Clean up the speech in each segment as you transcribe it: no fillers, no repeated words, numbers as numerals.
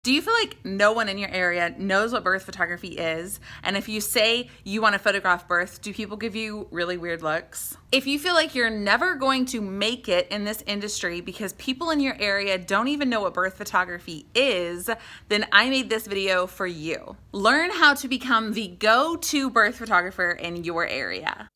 Do you feel like no one in your area knows what birth photography is? And if you say you want to photograph birth, do people give you really weird looks? If you feel like you're never going to make it in this industry because people in your area don't even know what birth photography is, then I made this video for you. Learn how to become the go-to birth photographer in your area.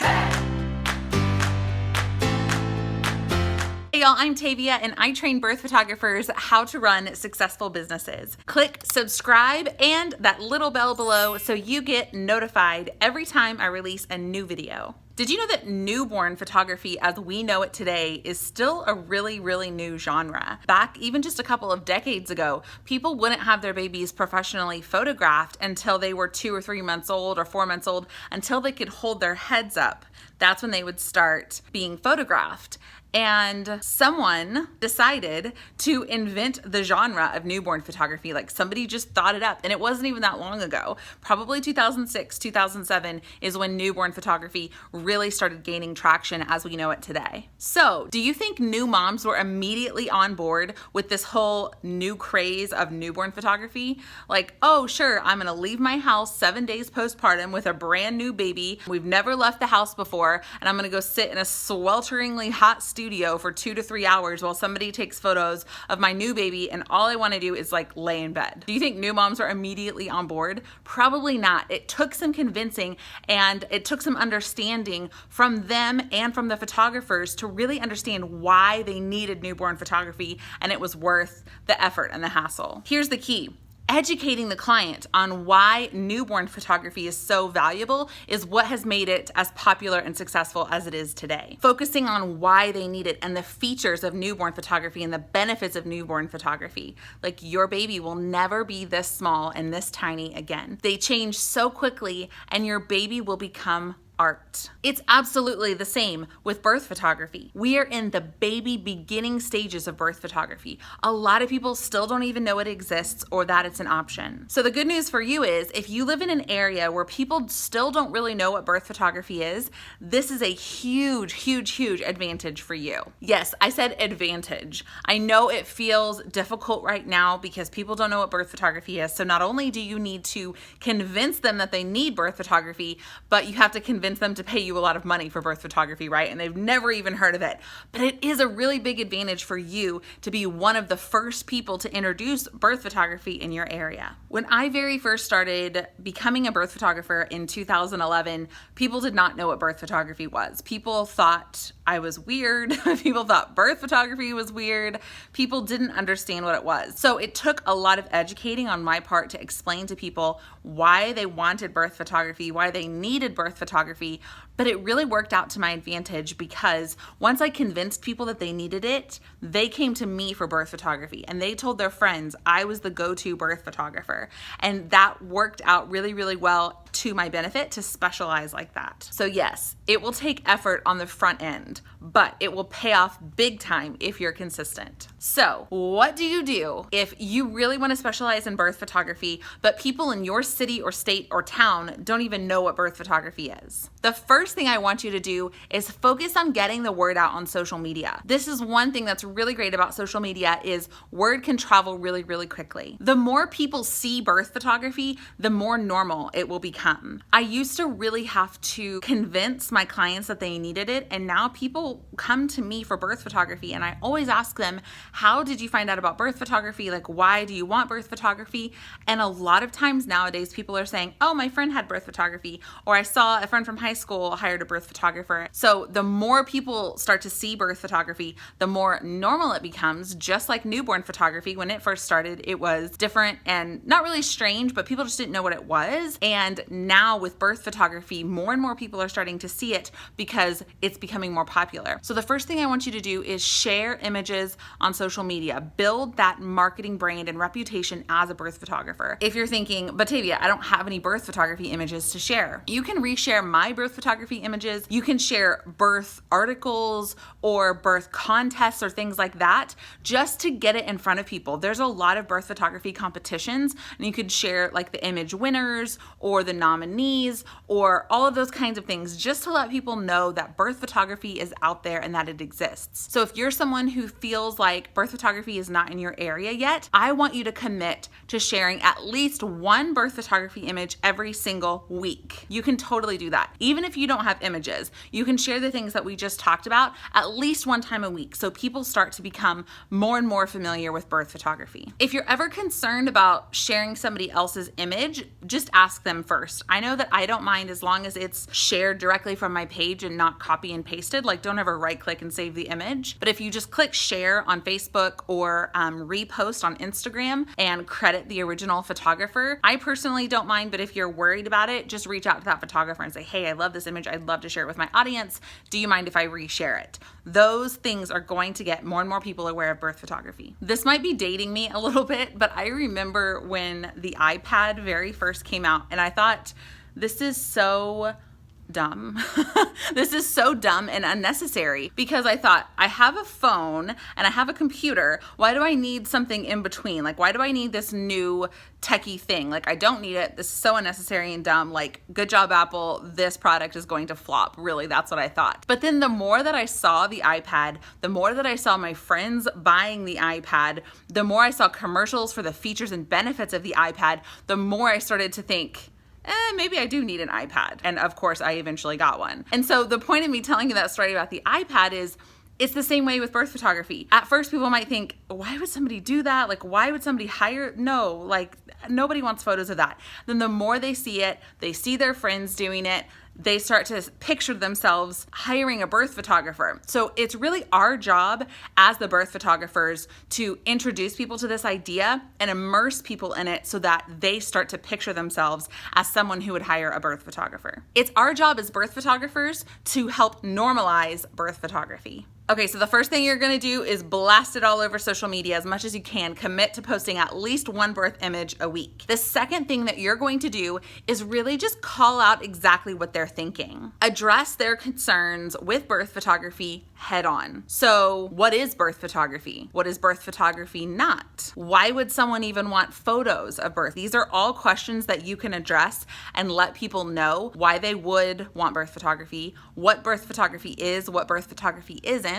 Hey y'all, I'm Tavia and I train birth photographers how to run successful businesses. Click subscribe and that little bell below so you get notified every time I release a new video. Did you know that newborn photography as we know it today is still a really new genre? Back even just a couple of decades ago, people wouldn't have their babies professionally photographed until they were 2 or 3 months old or 4 months old, until they could hold their heads up. That's when they would start being photographed. And someone decided to invent the genre of newborn photography. Like somebody just thought it up, and it wasn't even that long ago. Probably 2006, 2007 is when newborn photography really started gaining traction as we know it today. So, do you think new moms were immediately on board with this whole new craze of newborn photography? Like, oh sure, I'm gonna leave my house 7 days postpartum with a brand new baby. We've never left the house before, and I'm gonna go sit in a swelteringly hot studio for 2 to 3 hours while somebody takes photos of my new baby, and all I want to do is like lay in bed. Do you think new moms are immediately on board? Probably not. It took some convincing and it took some understanding from them and from the photographers to really understand why they needed newborn photography, and it was worth the effort and the hassle. Here's the key. Educating the client on why newborn photography is so valuable is what has made it as popular and successful as it is today. Focusing on why they need it and the features of newborn photography and the benefits of newborn photography. Like, your baby will never be this small and this tiny again. They change so quickly, and your baby will become art. It's absolutely the same with birth photography. We are in the baby beginning stages of birth photography. A lot of people still don't even know it exists or that it's an option. So the good news for you is, if you live in an area where people still don't really know what birth photography is, this is a huge advantage for you. Yes, I said advantage. I know it feels difficult right now because people don't know what birth photography is. So not only do you need to convince them that they need birth photography, but you have to convince them to pay you a lot of money for birth photography, right? And they've never even heard of it. But it is a really big advantage for you to be one of the first people to introduce birth photography in your area. When I very first started becoming a birth photographer in 2011, people did not know what birth photography was. People thought I was weird. People thought birth photography was weird. People didn't understand what it was. So it took a lot of educating on my part to explain to people why they wanted birth photography, why they needed birth photography. But it really worked out to my advantage, because once I convinced people that they needed it, they came to me for birth photography, and they told their friends I was the go-to birth photographer. And that worked out really well to my benefit to specialize like that. So yes, it will take effort on the front end, but it will pay off big time if you're consistent. So what do you do if you really want to specialize in birth photography, but people in your city or state or town don't even know what birth photography is? The first thing I want you to do is focus on getting the word out on social media. This is one thing that's really great about social media, is word can travel really quickly. The more people see birth photography, the more normal it will become. I used to really have to convince my clients that they needed it, and now people come to me for birth photography, and I always ask them, how did you find out about birth photography? Like, why do you want birth photography? And a lot of times nowadays people are saying, oh, my friend had birth photography, or I saw a friend from high school hired a birth photographer. So the more people start to see birth photography, the more normal it becomes. Just like newborn photography, when it first started, it was different and not really strange, but people just didn't know what it was. And now with birth photography, more and more people are starting to see it because it's becoming more popular. So the first thing I want you to do is share images on social media. Build that marketing brand and reputation as a birth photographer. If you're thinking, but Tavia, I don't have any birth photography images to share, you can reshare my birth photography photography images. You can share birth articles or birth contests or things like that just to get it in front of people. There's a lot of birth photography competitions, and you could share like the image winners or the nominees or all of those kinds of things just to let people know that birth photography is out there and that it exists. So if you're someone who feels like birth photography is not in your area yet, I want you to commit to sharing at least one birth photography image every single week. You can totally do that. Even if you don't have images, you can share the things that we just talked about at least one time a week so people start to become more and more familiar with birth photography. If you're ever concerned about sharing somebody else's image, just ask them first. I know that I don't mind as long as it's shared directly from my page and not copy and pasted. Like, don't ever right click and save the image. But if you just click share on Facebook or repost on Instagram and credit the original photographer, I personally don't mind, but if you're worried about it, just reach out to that photographer and say, hey, I love this image. I'd love to share it with my audience. Do you mind if I reshare it? Those things are going to get more and more people aware of birth photography. This might be dating me a little bit, but I remember when the iPad very first came out, and I thought, this is so dumb. This is so dumb and unnecessary, because I thought, I have a phone and I have a computer. Why do I need something in between? Like, why do I need this new techie thing? Like, I don't need it. This is so unnecessary and dumb. Like, good job, Apple. This product is going to flop. Really, that's what I thought. But then the more that I saw the iPad, the more that I saw my friends buying the iPad, the more I saw commercials for the features and benefits of the iPad, the more I started to think, maybe I do need an iPad. And of course, I eventually got one. And so the point of me telling you that story about the iPad is, it's the same way with birth photography. At first, people might think, why would somebody do that? Like, why would somebody hire? No, like, nobody wants photos of that. Then the more they see it, they see their friends doing it, they start to picture themselves hiring a birth photographer. So it's really our job as the birth photographers to introduce people to this idea and immerse people in it so that they start to picture themselves as someone who would hire a birth photographer. It's our job as birth photographers to help normalize birth photography. Okay, so the first thing you're gonna do is blast it all over social media as much as you can. Commit to posting at least one birth image a week. The second thing that you're going to do is really just call out exactly what they're thinking. Address their concerns with birth photography head on. So what is birth photography? What is birth photography not? Why would someone even want photos of birth? These are all questions that you can address and let people know why they would want birth photography, what birth photography is, what birth photography isn't.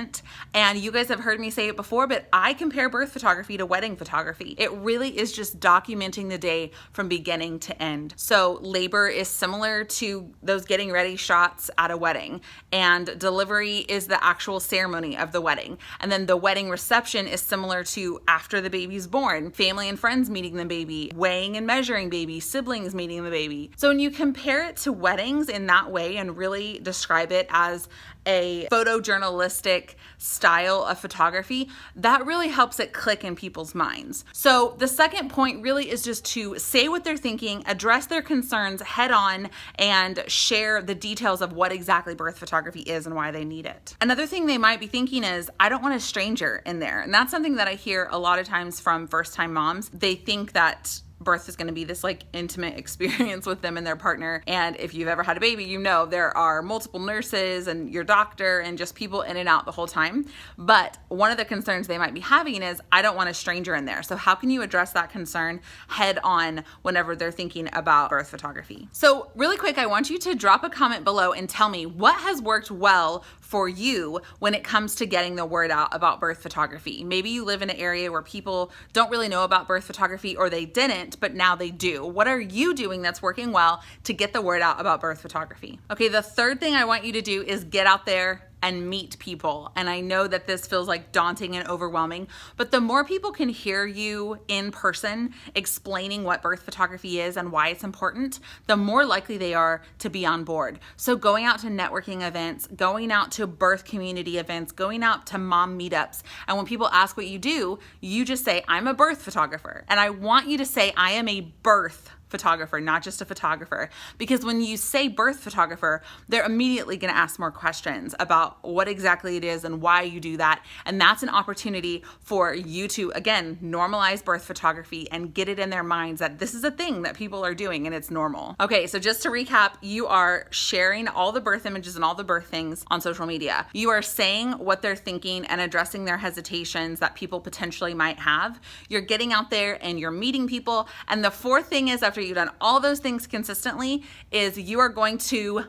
And you guys have heard me say it before, but I compare birth photography to wedding photography. It really is just documenting the day from beginning to end. So labor is similar to those getting ready shots at a wedding, and delivery is the actual ceremony of the wedding. And then the wedding reception is similar to after the baby's born, family and friends meeting the baby, weighing and measuring baby, siblings meeting the baby. So when you compare it to weddings in that way and really describe it as a photojournalistic style of photography, that really helps it click in people's minds. So the second point really is just to say what they're thinking, address their concerns head on, and share the details of what exactly birth photography is and why they need it. Another thing they might be thinking is, I don't want a stranger in there. And that's something that I hear a lot of times from first-time moms. They think that birth is going to be this like intimate experience with them and their partner. And if you've ever had a baby, you know there are multiple nurses and your doctor and just people in and out the whole time. But one of the concerns they might be having is, I don't want a stranger in there. So how can you address that concern head on whenever they're thinking about birth photography? So really quick, I want you to drop a comment below and tell me what has worked well for you when it comes to getting the word out about birth photography. Maybe you live in an area where people don't really know about birth photography, or they didn't, but now they do. What are you doing that's working well to get the word out about birth photography? Okay, the third thing I want you to do is get out there and meet people. And I know that this feels like daunting and overwhelming, but the more people can hear you in person explaining what birth photography is and why it's important, the more likely they are to be on board. So going out to networking events, going out to birth community events, going out to mom meetups, and when people ask what you do, you just say, I'm a birth photographer. And I want you to say, I am a birth photographer, not just a photographer. Because when you say birth photographer, they're immediately going to ask more questions about what exactly it is and why you do that. And that's an opportunity for you to, again, normalize birth photography and get it in their minds that this is a thing that people are doing and it's normal. Okay, so just to recap, you are sharing all the birth images and all the birth things on social media. You are saying what they're thinking and addressing their hesitations that people potentially might have. You're getting out there and you're meeting people. And the fourth thing is, after you've done all those things consistently, is you are going to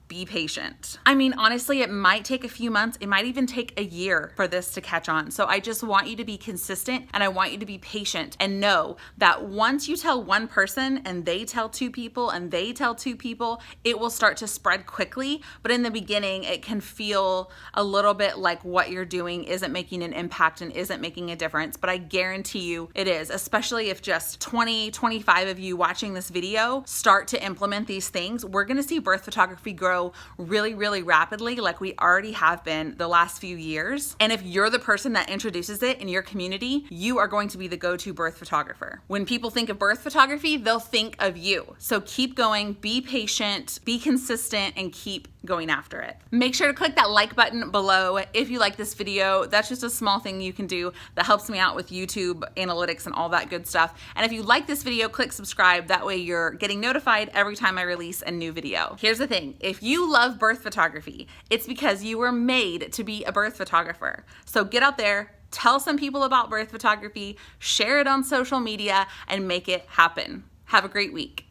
be patient. I mean, honestly, it might take a few months. It might even take a year for this to catch on. So I just want you to be consistent and I want you to be patient and know that once you tell one person and they tell two people and they tell two people, it will start to spread quickly. But in the beginning, it can feel a little bit like what you're doing isn't making an impact and isn't making a difference. But I guarantee you it is, especially if just 20, 25 of you watching this video start to implement these things. We're going to see birth photography grow really, really rapidly, like we already have been the last few years. And if you're the person that introduces it in your community, you are going to be the go-to birth photographer. When people think of birth photography, they'll think of you. So keep going, be patient, be consistent, and keep going after it. Make sure to click that like button below if you like this video. That's just a small thing you can do that helps me out with YouTube analytics and all that good stuff. And if you like this video, click subscribe. That way you're getting notified every time I release a new video. Here's the thing. If you love birth photography, it's because you were made to be a birth photographer. So get out there, tell some people about birth photography, share it on social media, and make it happen. Have a great week.